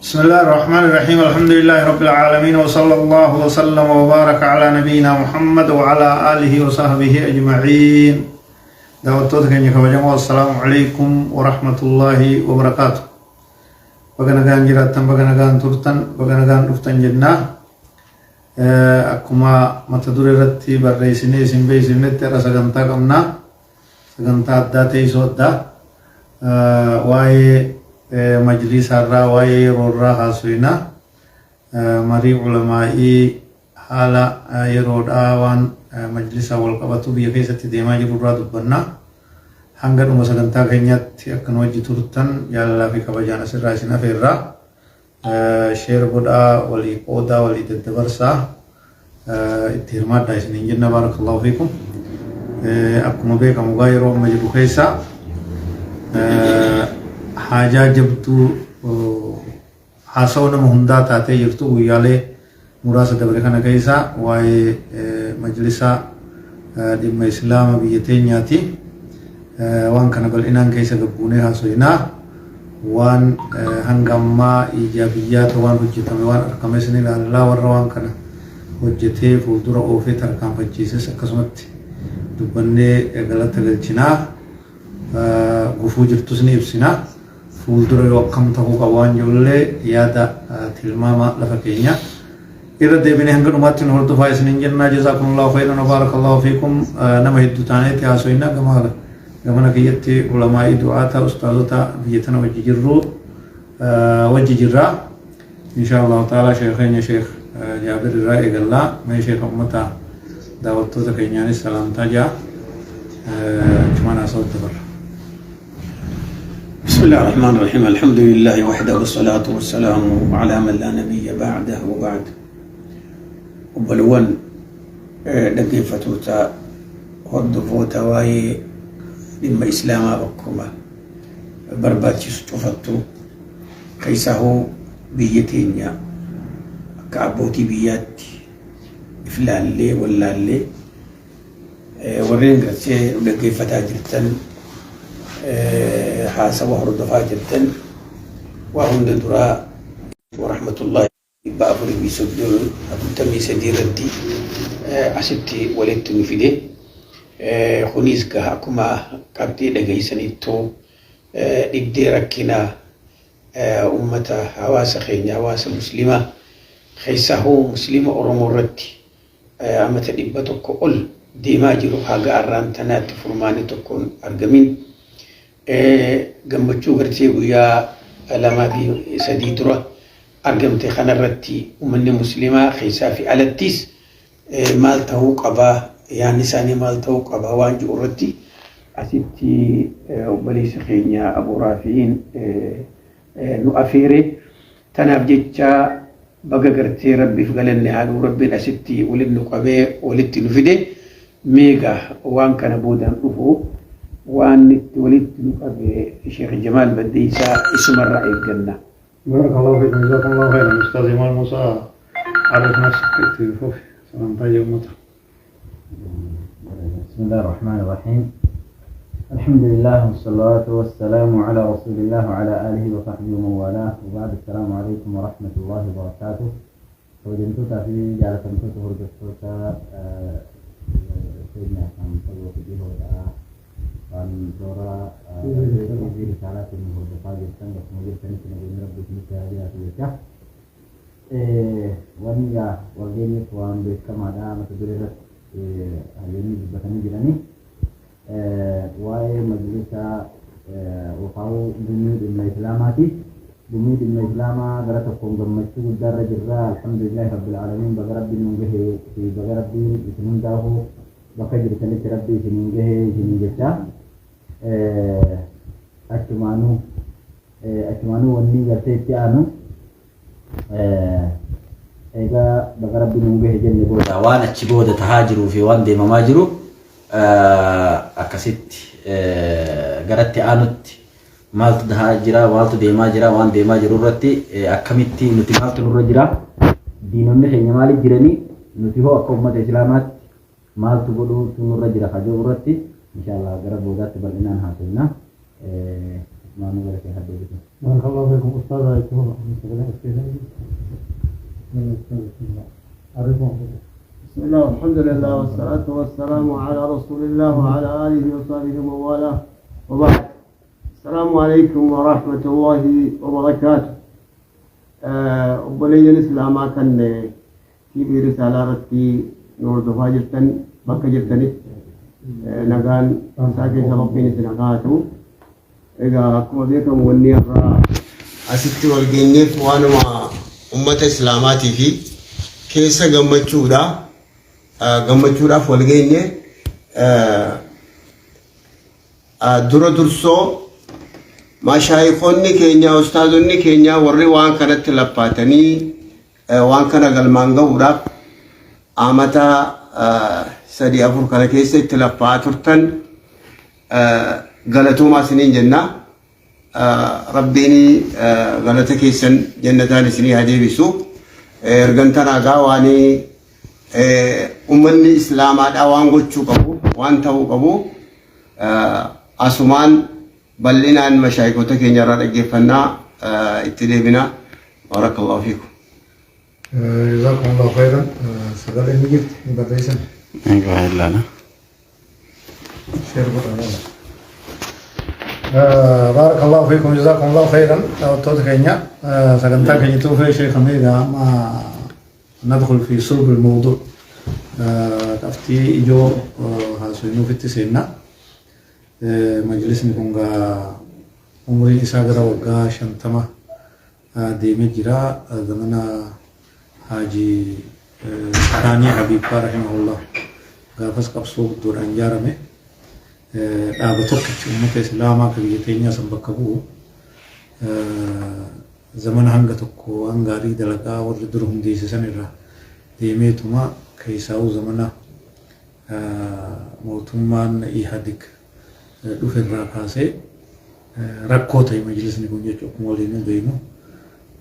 بسم الله الرحمن الرحيم الحمد لله رب العالمين وصلى الله وسلم وبارك على نبينا محمد وعلى آله وصحبه أجمعين. دعوتك أن يكبجمع والسلام عليكم ورحمة الله وبركاته. بغنا كان جراتن بغنا كان ترتن بغنا كان رفتن جنة أكما متدور رتي برئيسني سنبي سنت رسغنتا قمنا سغنتا داتي سودا واي مجلس الرواي رورا حسوينا مري علمائي حالا يرود آوان مجلس والقبطو بيكيسة ديما جرورا دبنا هنگر مسلمتا غنيات أكن وجه ترتن يالا في كبجانا سراسنا فيرا شير بدا ولي قودا ولي تدبرسا اتهرمات دايسن انجلنا بارك الله فيكم. أكما بيكا مغايرو مجلو خيسا حاجة جبتو حاسونا مهندا تاتي يرتو ويالي مراسة دبركنا كيسا واي مجلسا دم إسلام بيتين ياتي وان كان بل إنان كيسا قبوني حاسوينا وان هنگما إيجابيات وان حجتم وان أرقامسني لله وروان كان حجتي فولدور أوفي ترقام فجيسس أكسمت دبني غلط غلچنا غفو جرتسني إبسنا fuuldura yoo akkam ta'uu qabu waan jirullee yaada tilmaama lafa keenya irra deebinee hanga dhumaatti nu hordofaa isiniin jennaa jazaakumullahu khayran wa barakallahu fiikum. nama hedduu taaneetti haasoyna gamana kiyyatti ulamaa'ii du'aata ustaazota biyya tana wajji jirraa insha Allah ta'ala sheekheenya sheekh Jaabir irraa eegallaa mee sheekha ummata daawwattoota keenyaanis salaamtaa jaa cumaan haasawatti barra. بسم الله الرحمن الرحيم الحمد لله وحده والصلاة والسلام على من لا نبي بعده وبعد وبلون دقيفتوتا هردفوتا واي لما إسلاما بكما برباتي ستفتو كيساهو بيتينيا كعبوتي بياتي إفلالي واللالي ورين قرسي دقيفتا جرتن حاسب وهردفا جدا وهم دراء ورحمة الله بأفر بيسدر أبو تمي سدير الدي أسبتي ولدت مفيدي خنيز كهاكما كابتي لغيساني تو إبدي ركنا أمة حواس خيني حواس مسلمة خيساه مسلمة أرمورتي أما تدبتك أول ديما جرو حاقا أران تنات فرماني تكون أرقمين gammachuu gartee guyyaa lamaa fi sadii dura argamte kanarratti uummanni muslimaa keessaa fi alattis maal ta'uu qabaa yaanni isaanii maal ta'uu qabaa waan jiru irratti asitti obboleessa keenya Abuu Raafi'iin nu afeere tanaaf jecha baga gartee rabbiif galanne haaluu rabbiin asitti walitti nu qabee walitti nu fide meegaa waan kana boodaan dhufu وأن ولدت نقبل الشيخ جمال بديسة اسم الرأي الجنة. بارك الله فيكم جزاكم الله خيرا أستاذ إمام موسى عرف نفسك تلفوف سلام طيب مطر. بسم الله الرحمن الرحيم الحمد لله والصلاة والسلام على رسول الله وعلى آله وصحبه ومن والاه وبعد السلام عليكم ورحمة الله وبركاته. وجدت في جالة تهرجتوتا سيدنا كان صلوات به وأن ترى في رسالة المهدفة جدا ومجد سنة نبي رب سنة هذه أسويتها وانيا وغيني وان بيتكم على متدرسة هليني ببتني جلاني واي مجلسة وقاو بميد الإسلاماتي بميد الإسلاما غرتكم بمجلسة الدار جراء الحمد لله رب العالمين بغرب ننجه في بغرب سننجاه بقدر سنة ربي سننجه سننجه أشمانو وني يرتدي أنو إذا بقرب نوجه جنة بودا وانا تشبودا تهاجروا في وان دي مماجروا أكسيت قرأت أنوت مالت تهاجرا مالت دي ماجرا وان دي ماجروا رتي أكملتي نتي مالت نرجرا دينون نه يمالي جرني نتي هو أقوم إسلامات مالت بقولوا نرجرا خجوا رتي إن شاء الله قرب بودا تبلينا هاتينا ما نقول في حد يجي بارك الله فيكم أستاذ أيتون بسم الله والحمد لله والصلاة والسلام على رسول الله وعلى آله وصحبه ومن والاه وبعد. السلام عليكم ورحمة الله وبركاته. أبولي الإسلام كان في رسالة رتي نور دفاع جبتن بك جبتني نقال ساكن شرفين سنقاتو إذا أكو ذيكم وني الرا أستي والجنيف وأنا مع أمة إسلاماتي في كيسة gammachuudha walgeenye dura dursoo mashaayikonni keenya ustaazonni keenya warri waan kanatti lappaatanii waan kana galmaan ga'uudhaaf amata 3-4 kana keessa itti lappaa turtan galatoomaa isiniin jenna. Rabbiin galata keessan jannataan isinii haa deebisu. Ergantan hagaa waanii ummanni islaamaadhaa waan gochuu qabu waan ta'uu qabu asumaan bal'inaan mashaayikota keenya irraa dhaggeeffannaa itti deebina. Barakallahu fiikum. Jazakumullahu khairan. Sagal inni jirti hin barreessan. Egaa ilaala. Sheer godhana. Barakallahu fiikum. Jazakumullahu khairan. Daawwattoota keenya sagantaa keenya tuufee Sheekh Hamiida amma ندخل في صلب الموضوع. تفتي جو هاسوينو في التسعينات مجلسني كونغا عمري إساقرا وقا شنتما ديمي جرا زمنا حاجي ثاني حبيب رحمه الله غافس قبصو دور أنجارمي أبتوك أمة إسلاما كبيرتين سنبكبو زمن هنگا تكو هنگاري دلقا وردرهم ديسي سنرا ديميتما كيساو زمنا موتمان إيهادك دوفن راكاسي ركوتاي مجلسني كونجا چوكم ولينو بينو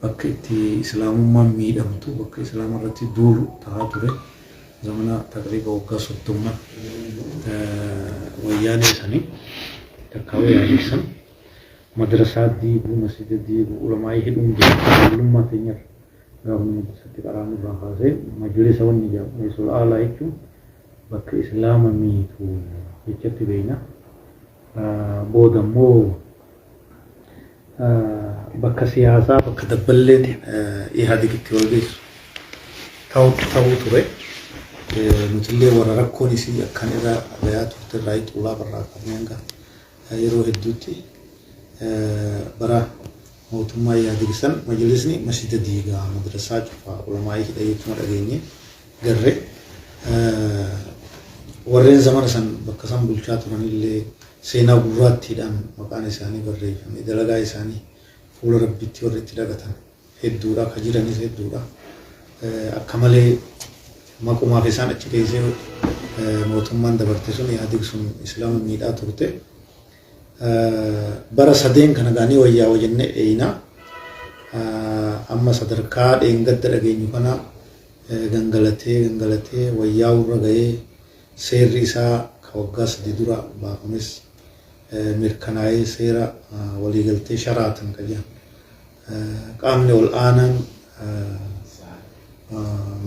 بك اتي إسلام ما ميدمتو بك إسلام رتي دولو تهاتوري زمنا تقريبا وقا صدوما وياني سني تكاوي عليسن مدرسات ديبو مسجد ديبو علماء هدوم ديبو علماء تنير غابن مدرسة قرآن الرحاسي مجلس ونجا ويسول آلا إيكو بك إسلام ميتو يجت بينا بودا مو بك سياسة بك دبلت إيهادي كتوليس تاو توري نتلي ورا ركوني سي أكان إذا بيات وترايت ولا برا كمينغا يروح الدوتي برا موتما يادرسن مجلسني مسجد ديغا مدرسة جفا علماء كده يتمر أغيني غرّي ورين زمان سن بكسان بلشات من اللي سينا قرات تيدان مكان إساني غرّي إذا لغا إساني فول ربيتي ورّيتي لغتان هدورا خجيراني هدورا أكمالي ماكوما فيسان أچكيسي موتمان دبرتسون يادرسون إسلام ميدا تورته bara sadeen kana gaanii wayyaa wajjenne eeyna amma sadarkaa dheengadda dhageenyu kana gangalatee wayyaa urra ga'ee seerri isaa ka waggaa 3 dura baafames mirkanaa'ee seera waliigaltee sharaatan ka jedhan qaamni ol aanaan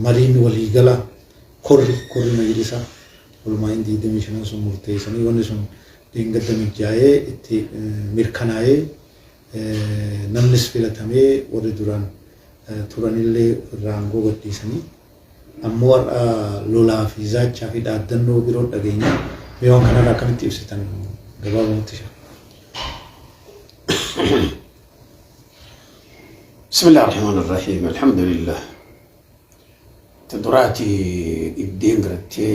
mariin waliigala korri majlisa walumaa inni 25 sun murteessanii wanni sun dheengadda mijaa'ee itti mirkanaa'ee namnis filatamee warri duraan turanillee irraangoo gadhiisanii ammoo lolaa fi zaachaa fi dhaaddannoo biroo dhageenya mi'oon kanarraa akkamitti ibsitan gabaabumatti shan. بسم الله الرحمن الرحيم الحمد لله تدراتي الدين رتي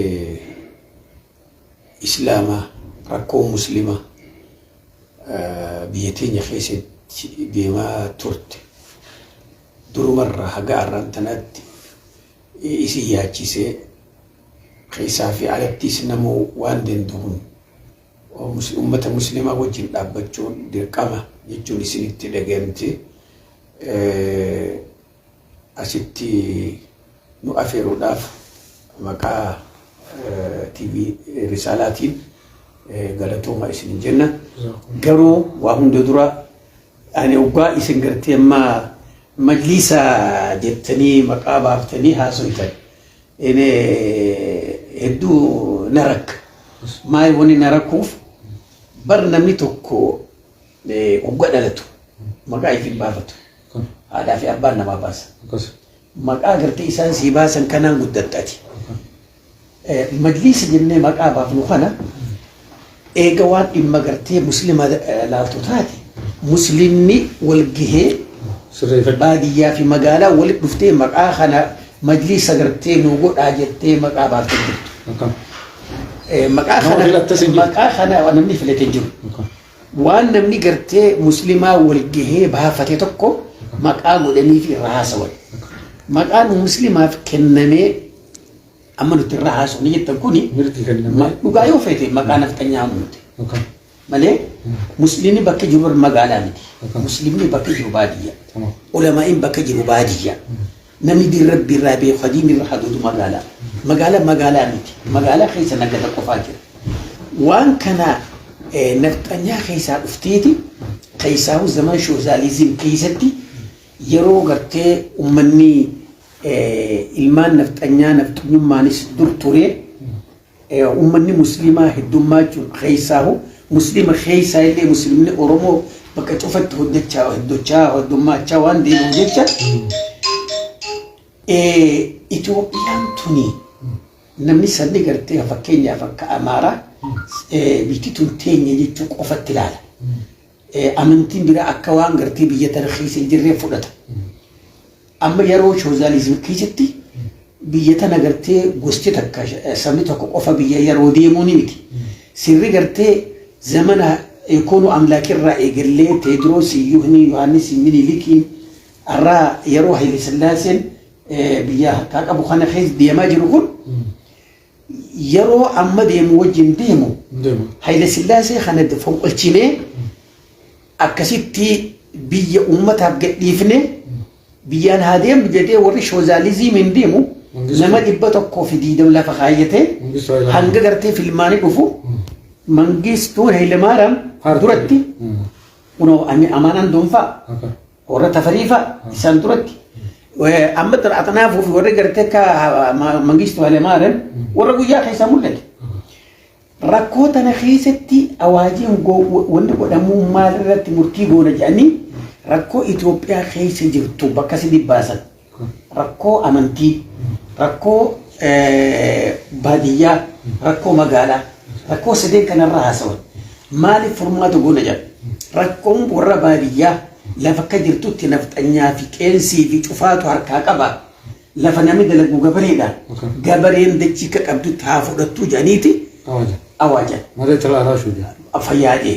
إسلاما ركو مسلمة بيتين يخيسد بما ترت دور مرة هقارن تناد إسياتي سي خيسا في عالبتي سنمو واندن دون أمة مسلمة وجن أبجون دير كما يجون سنتي لغيمتي أستي نؤفر داف مكا تي في رسالاتين galatooma isin jenna garuu waa hunda dura ani ugaa isin gartee amma majlisa jettanii maqaa baaftanii haasoytan ene hedduu narak maay wani narakuuf bar namni tokko ugaa dhalatu maqaa ifin baafatu haadhaa fi abbaan namaa baasa maqaa gartee isaan sii baasan kanaan guddattaati majlisa jennee maqaa baafnu kana eega waan dhimma gartee muslima laaltu taate muslimni walgahee baadiyyaa fi magaalaa walitti dhuftee maqaa kana majlisa gartee nu godhaa jettee maqaa baaftee jirtu maqaa kana namni filatee jiru waan namni gartee muslimaa walgahee baafate tokko maqaa godhanii fi irraa haasawan maqaan muslimaaf kennamee amma nuti irraa haasawni jettan kuni dhugaa yoo feete maqaa nafxanyaa muute malee muslimni bakka jiru magaalaa miti muslimni bakka jiru baadiyyaa ulamaa'iin bakka jiru baadiyyaa namni din rabbi irraa beeku hadiin irra haduutu magaalaa miti magaalaa keessa nagada qofaa jira waan kana nafxanyaa keessaa dhufteeti keessaa zaman shoozalizim keessatti yeroo gartee ummanni ilmaan nafxanyaa nafxanyummaanis dur ture ummanni muslimaa heddummachuun keessaahu muslima keessaa illee muslimni oromoo bakka cufatti heddummaachaa waan deemuuf jecha Itoophiyaan tuni namni sanni gartee fakkeenyaaf akka Amaaraa biyyi tun teenya jechuu qofatti ilaala. Amantiin biraa akka waan gartee biyya tana keessa hin jirree fudhata. Amma yeroo shoozalizim keessatti biyya tana gartee gosti takka sabni tokko qofa biyya yeroo deemuu ni miti. Sirri gartee zamana ekoonu amlaakirraa eegallee Teediroos Yohaannis Minilikiin irraa yeroo Haile Sillaaseen biyya harkaa qabu kana keessa deemaa jiru kun yeroo amma deemu wajjin deemu Haile Sillaasee kana fonqolchinee akkasitti biyya ummataaf gadhiifne biyyaan haa deemu jedhee warri shoozalizimiin deemu nama 120 lafa kaayyatee hanga gartee filmaanii dhufu Mangistuun Hayilemaariyaam duratti kunoo amanaan dhuunfaa warra tafariifaa isaan duratti amma xanaafuu fi warri gartee akka Mangistuu Hayilemaariyaam warra guyyaa keessaa mul'ate. Rakkoo tana keessatti awaajiin wanti godhamuu maal irratti murtii goona jedhanii rakkoo Itoophiyaa keessa jirtu bakka sadi baasan rakkoo amantii rakkoo baadiyyaa rakkoo magaalaa rakkoo sadeen kanarraa haasawan maaliif furmaata goona jedhan rakkoon warra baadiyyaa lafa akka jirtutti nafxanyaa fi qeensii fi cufaatu harkaa qaba lafa namni dalagu gabareedha gabareen dachii ka qabdutti haa fudhattuu jedhaniiti awaajan fayyaadee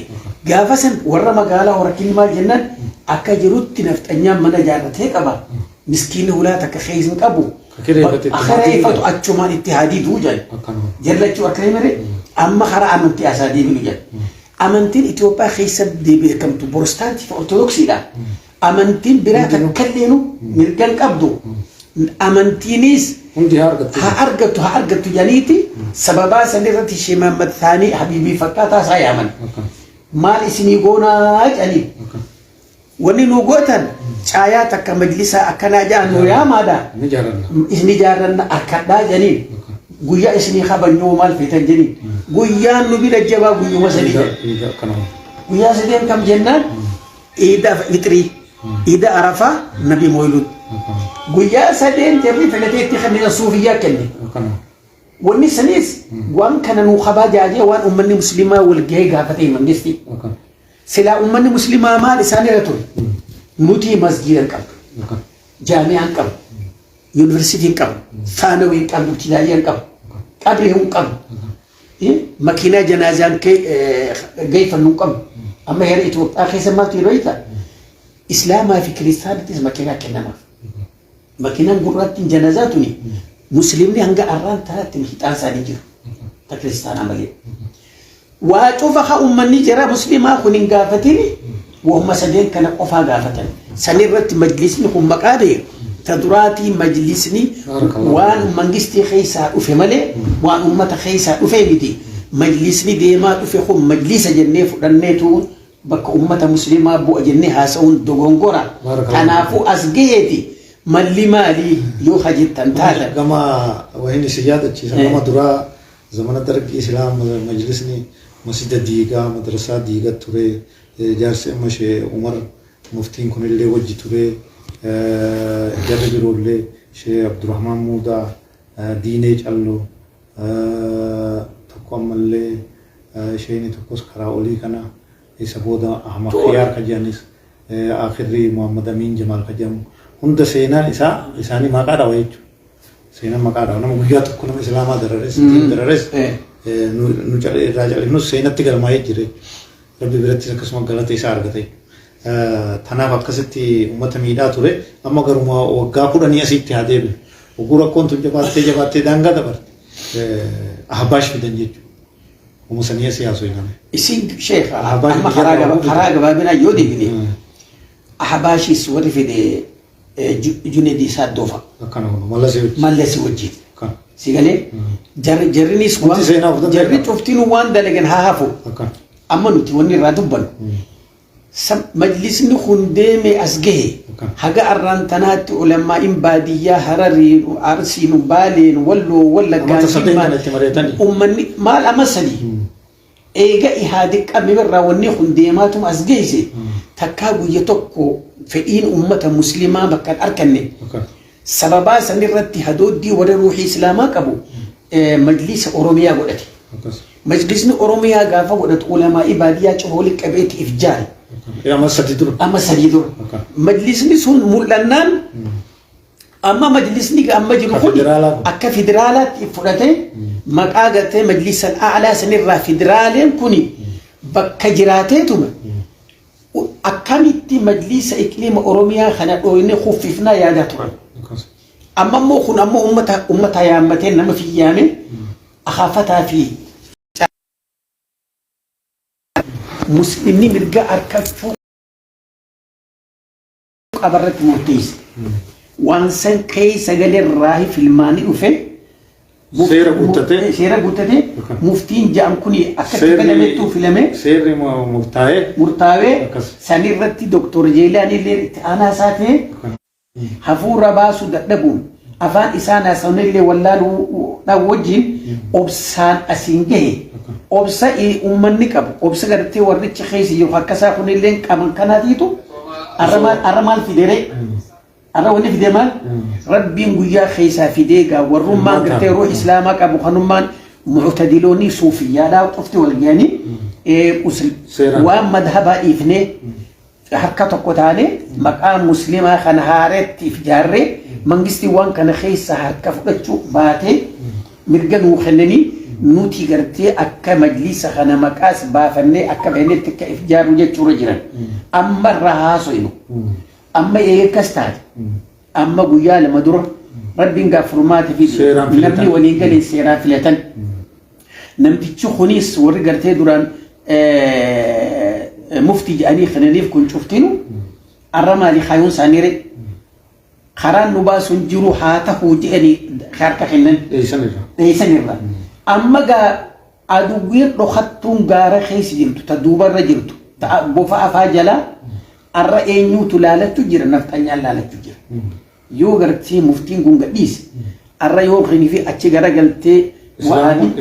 gaafa san warra magaalaa warra kilmaa jennaan akka jirutti nafxanyaan mana ijaarratee qaba miskiinni hulaa takka keessa qabu akhireeffatu achumaan itti haadiiduu jedhan jallachuu akka himare amma karaa amantii asaa deebinu jedhan amantiin Itoophiyaa keessa beekamtu Pirotestaantii fi Ortodoksiidha amantiin biraa takkalleenu mirgan qabdu amantiinis haa argattu jedhaniiti sababaa san irratti Sheekh Mahammad Thaanii Habiibii fakkaataa isaa yaaman maal isinii goonaa jedhanii wanni nu gootan caayaa takka majlisaa akkanaa jedhan nu yaamaadha isin ijaarranna akkadhaa jedhanii guyyaa isinii kabajnuu maal feetan jedhanii guyyaan nu bira jabaa guyyuma sadii guyyaa sadeen kam jennaan Iida Fitrii Iida Arafaa Nabi Moolud guyyaa sadeen jarri filateetti kanneen suufiyyaa kenne wanni sanis waan kana nu kabajaajee waan ummanni muslimaa walgahee gaafatee mangisti silaa ummanni muslimaa maal isaan irra ture nuti masjidan qabdu jaami'aan qabdu yuunivarsiitiin qabdu saanawiin qabdu ibtidaayaan qabdu qabriin qabdu makiinaa janaazaan geeffannu qabdu amma heera Itoophiyaa keessa maaltu yeroo ita islaamaa fi kiristaanittis makiinaa kennamaaf makiinaan gurraattiin janaazaa tuni muslimni hanga arraan taatti hixaan isaanii jiru ta kiristaanaa malee waa cufa haa ummanni jara muslimaa kun hin gaafatini wahuma sadeen kana qofaa gaafatan sanirratti majlisni kun maqaa beeku ta duraatii majlisni waan mangistii keessaa dhufe malee waan ummata keessaa dhufe miti majlisni deemaa dhufe kun majlisa jennee fudhanneetu bakka ummata muslimaa bu'a jennee haasa'uun dogongora. Kanaafuu as gaheeti malli maalii yoo hajittan taata. Gama wayini siyaadachiisa gama duraa zamana darbii islaam majlisni masjida diigaa madrasaa diigaa ture jaarsi amma shee Umar muftiin kunillee wajji ture jarri biroollee shee Abdurrahmaan Muudaa diinee calloo tokko ammallee sheeni tokkos karaa olii kana isa booda Ahmad Khiyaar ka jedhanis akhirri Muhammad Amin Jamaal ka jedhamu hunda seenaan isaanii maqaadha wa jechuudha. Seenaan maqaadha nama guyyaa tokko nama islaamaa darares nu irraa califnus seenatti galmaa'ee jire rabbi biratti akkasuma galata isaa argate. Tanaaf akkasitti uummata miidhaa ture amma garuma waggaa 10 asitti haa deebi'u. Oguu rakkoon tun jabaattee daangaa dabarte ahbaash fidan jechuudha. Umusanii siyaasoo hin hame. Isin sheekha amma karaa gabaabinaa yoo deebine ahbaashis warri fide Junaidi Saddoofa. Akkana kun Mallasi wajjin. Sigalee jarrinis waan jarri cuftiin waan dalagan haa hafu. Amma nuti wanni irraa dubbannu. Majlisni kun deeme as gahe haga arraan tanaatti ulamaa'in baadiyyaa Hararii Arsiin Baaleen Walloo Wallaggaa ummanni maal amma sadii eega ihaadi qabiirraa wanni kun deemaatuma as geesse takkaa guyya tokko fedhiin ummata muslimaa bakka arkanne sababaa sanirratti hadooddii warra ruuxii islaamaa qabu majlisa Oromiyaa godhate. Majlisni Oromiyaa gaafa godhatu ulamaa'ii baadiyyaa cohoolii qabeeti ifjaari. Amma sadii dura. Majlisni sun mul'annaan amma majlisni amma jiru kun akka federaalaatti fudhate maqaa gatee majlisan a'laa sanirraa federaaleen kuni bakka jiraateetuma akkamitti majlisa iqliima Oromiyaa kana dhooyne kuffifnaa yaadaa turan. Amma immoo kun ammoo ummata yaammatee nama fiyyaame akaafataa fi muslimni mirga arkachuu qabarratti murteesse. Waan san keessa galerraa filmaanii dhufe seera guuttate muftiin ja'an kuni akkatti galamettuu filame seerri murtaawee sanirratti Dr. Jeelaan illee itti aanaa isaa ta'e hafuura baasuu dadhabuun afaan isaan haasawnillee wallaaluu wajjin obsaan asiin gahe obsa ummanni qabu obsa gartee warrichi keessa jiru akkasaa kunillee qaban kanaatiitu arramaan fidere arra wanni fide maal rabbiin guyyaa keessaa fidee gaa warrummaan gartee ruux islaamaa qabu kanummaan mu'tadiloonni suufiyyaadhaa qofti wal ga'anii waan madhabaa dhiifnee harka tokko taane maqaa muslimaa kana haareettiif jaarree mangistii waan kana keessa harka fudhachuu baatee mirga nuu kennanii nuti gartee akka majlisa kana maqaas baafannee akka beenetti akka ifjaaru jechuudha jiran amma irraa haaso'inu amma eegas taate amma guyyaa lama dura rabbiin gaafurmaati fi namni walii galee seeraa filatan namtichi kunis warri gartee duraan muftii jedhanii kananiif kun cuftinu arra maalii kaayuun isaaniire karaan nu baasuun jiru haa ta'uu jedhanii harka kennan dheeysanirra. Amma gaa aduwwiin dhokattuun gaara keessa jirtu ta duubarra jirtu ta bofa afaa jalaa arra eenyuutu laalachuu jira nafxanyaan laalachuu jira. Yoo gartee muftiin kun gadhiise arra yoo kanii fi achi garagaltee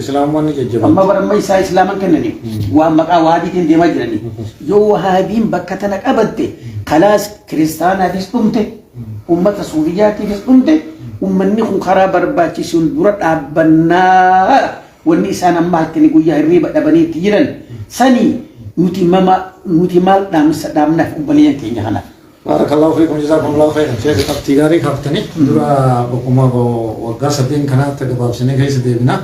islaamoonni jajjaban amma baramma isaa islaaman kennanii waan maqaa waadiitiin deemaa jiranii yoo wahaabiin bakka tana qabatte kalaas kiristaanaafis dhumte ummata suufiyyaatiifis dhumte ummanni kun karaa barbaachisuun dura dhaabbannaa wanni isaan amma hattini guyyaa hirriiba dhabanii itti jiran sanii nuti maal dhaamnaaf ubbaliyan keenya kanaaf. Barakallahu fiikum jazakumullahu khairan. Sheekh qabxii gaarii kaaftanii dura bokkuma waggaa 8 kanaatti gabaabsinee keessa deebina.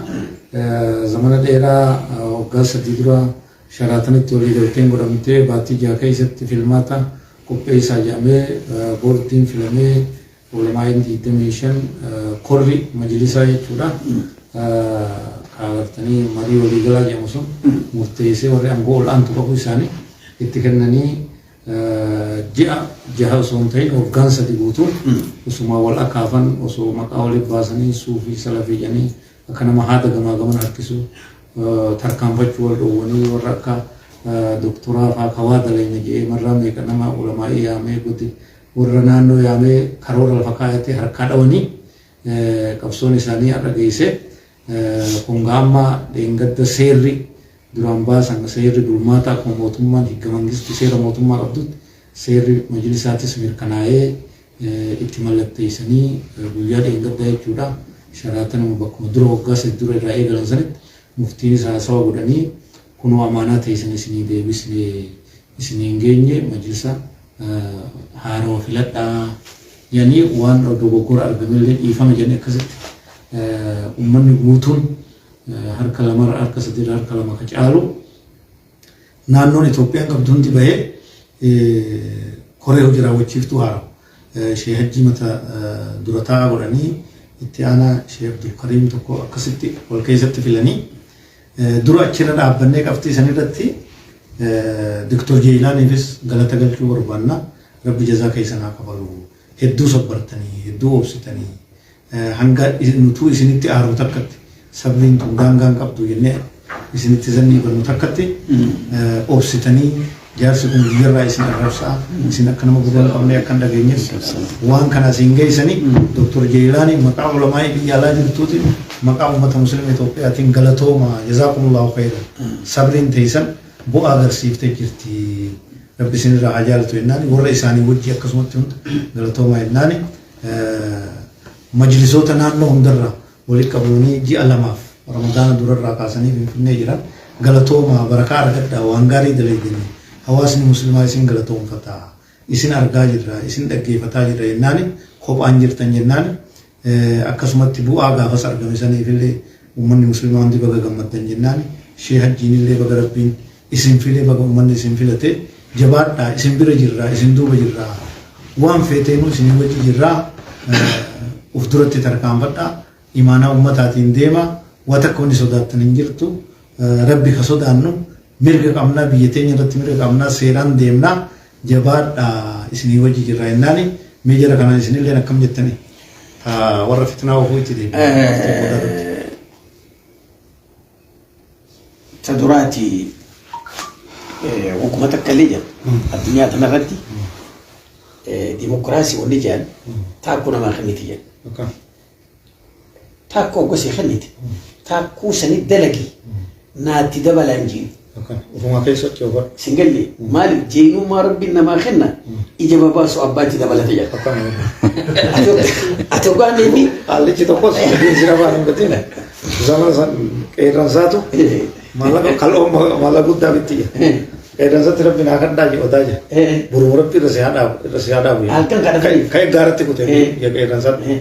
Zamana dheeraa waggaa 3 dura sharaatanitti walii galteen godhamtee baatii jaha keessatti filmaata qopheessaa jedhamee boordiin filamee ulamaa'in 25 korri majlisaa jechuudha. Kaagartanii marii walii galaa jedhamu sun murteessee warri aangoo ol'aantu qabu isaanii itti kennanii jaha osoo hin ta'in waggaan 3 guutuu osuma wal akaafan osoo maqaa waliif baasanii suufii salafii jedhanii akka nama haada gamaa gaman harkisu tarkaanfachuu wal dhoowwanii warra akka doktoraa fa'aa kawaa dalagne jedhee marraa meeqa nama ulamaa'ii yaamee guuti warra naannoo yaamee karoora lafa kaayatee harkaa dhawanii qabsoon isaanii har'a geesse kun amma dheengadda seerri duraan baasan seerri bulmaataa akkuma mootummaan higga mangisti seera mootummaa qabdutti seerri majlisaatis mirkanaa'ee itti mallatteessanii guyyaa dheengaddaa jechuudha. Sharaatan bakkuma dura waggaa sadii dura irraa eegalan sanitti muftiin isaa sawa godhanii kunoo amaanaa teessan isinii deebisnee isiniin geenye majlisa haaroo filadhaa yani waan dogoggora argamellee dhiifama jennee akkasitti uummanni guutuun harka lama harka sadii harka lama ka caalu naannoon Itoophiyaan qabdu hundi bahee koree hojii raawwachiiftuu haaroo Sheekh Hajji mata durataa godhanii itti aanaa Sheekh Abdulkariim tokko akkasitti wal keessatti filanii dura achirra dhaabbannee qabxii san irratti Dr. Jeelaaniifis galata galchuu barbaanna. Rabbi jazaa keessan haa kafalu. Hedduu sabbartanii, hedduu obsitanii hanga nutuu isinitti aaru takkatti sabriin tun gaangaan qabdu jennee isinitti zannii bannu takkatti obsitanii jaarsi kun biyyarraa isin arrabsaa isin akka nama gurra qabnee akka hin dhageenyeef waan kana isin geessanii Dr. Jeelaanii maqaa ulamaa'ii biyya alaa jirtuutiin maqaa uummata musliima Itoophiyaatiin galatooma jazaakumullahu khayran sabriin teessan bu'aa agarsiiftee jirti. Rabbi isinirraa haa jaalatu jennaani warra isaanii wajjii akkasumatti hunda galatoomaa jennaani majlisoota naannoo hundarraa walitti qabamanii ji'a lamaaf ramadaana durarraa kaasanii finfinnee jiran galatoomaa barakaa argadhaa waan gaarii dalagganii hawaasni muslimaa isin galatoomfataa isin argaa jirra isin dhaggeeffataa jirra jennaani kophaan jirtan jennaani akkasumatti bu'aa gaafas argame saniifillee uummanni muslimaa hundi baga gammaddan jennaani Sheekh Hajjiinillee baga rabbiin isin filee baga uummanni isin filatee jabaadhaa isin bira jirraa isin duuba jirraa waan feeteenuu isin wajji jirraa uf duratti tarkaanfadhaa imaanaa ummataatiin deema waan takka wanni sodaattan hin jirtu rabbi ka sodaannu mirga qabnaa biyya teenya irratti mirga qabnaa seeraan deemnaa jabaadhaa isinii wajji jirraa jennaani mee jara kanaan isinillee akkam jettani warra fitnaa ofuu itti deema. Taduraati hukumata akkasii jedhu addunyaa kanarratti dimokiraasii wanni jedhan taakkuu namaa kenniti jedhu. Taakkuu gosa kenniti taakkuu sanii dalagi naatti dabalaan jiru. Ufuma keessatti yoo godhu. Singalli maaliif jeenummaa rabbiin namaa kenna ija babaasu abbaatti dabalata jedha. Ati ogaan deemi. Haallichi tokkos jira baanuu gatiin zamana san qeerransaatu mallaqa kal'oo mallaqa guddaa bitti jira. Qeerransatti rabbiin haa kadhaa jedhu odaa jira. Buruu rabbi irra si haa dhaabu. Halkan kadhatanii. Ka'e gaaratti kutee qeerransatti.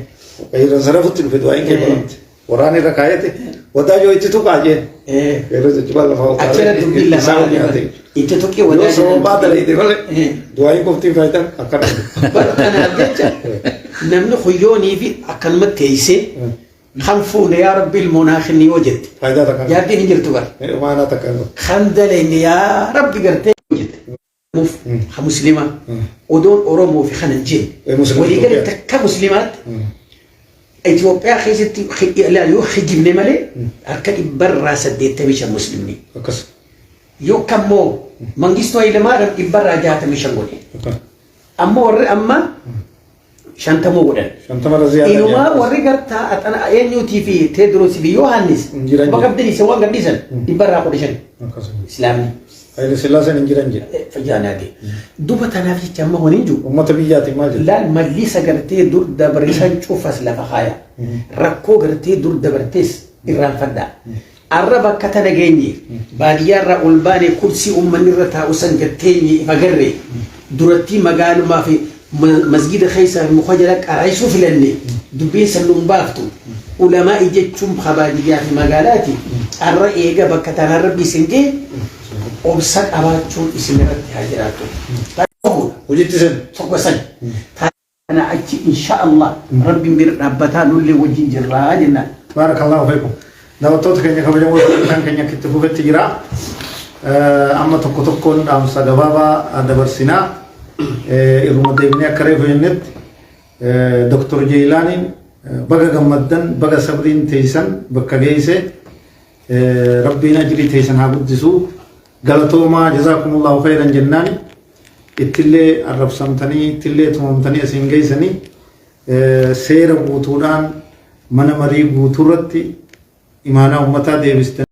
Qeerransara futti dhufe du'aa hin keebalamti. Waraana irra kaayate wadaa yoo itti tuqaa jeen. Qeerransa jibaa lafa hawwataa. Achirra dubbii lafa itti tuqee wadaa. Yoo soo baadala ide malee du'aa hin qoftiin faayidan akkana. Kanaaf jecha namni huyyoonii fi akkanumatti teessee kan fuune yaa rabbi ilmoonaa kenni yoo jette. Faayidaa takkan. Yaaddiin hin jirtu bara. Maanaa takkan. Kan dalayne yaa rabbi gartee jette. Ha muslima odoon Oromoo fi kanan jenne walii galatti akka muslimaatti Itoophiyaa keessatti yoo hijibne malee akka 185 muslimni. Yoo kammoo Mangistuu Hayilamaariyaam 165 godhe. Ammoo warri amma 50 godhan. Inumaa warri gartaa eenyuutii fi Teediroosii fi Yohaannis bakka abdanii waan gadhiisan 115 Islaamni. Haile Sillaaseen hin jiran jira. Fayyaanaati. Duba tanaaf jecha amma waliin jiru. Uummata biyyaatiin maal jedhu? Laal majlisa gartee dur dabarsan cufas lafa kaaya. Rakkoo gartee dur dabartees irraanfadhaa. Arra bakka tana geenye baadiyyaarraa ol baanee kursii uummanni irra taa'u san gatteenye magarree duratti magaalumaa fi masgida keessaa muka jala qaraayisuu filanne dubbiin san nuun baaftu. Ulamaa jechuun baadiyyaa fi magaalaati. Arra eega bakka tana rabbi isin gee obsa qabaachuun isin irratti haa jiraatu. Hojiitti sen. Tokko san. Tana achi insha Allah rabbiin bira dhaabbataa nullee wajjin jirraa jennaan. Baarakallahu fiikum. Daawwattoota keenya kabajamoo kan keenya itti fufetti jira. Amma tokko tokkoon dhaamsa gabaabaa dabarsinaa. Iruma deemnee akka reefu jennetti Dr. Jeelaaniin baga gammaddan baga sabriin teessan bakka geesse rabbiin ajrii teessan haa guddisu galatoomaa jazaakumullahu khayran jennaan ittillee arrabsamtanii ittillee tumamtanii asiin geessanii seera guutuudhaan mana marii guutuurratti imaanaa ummataa deebistanii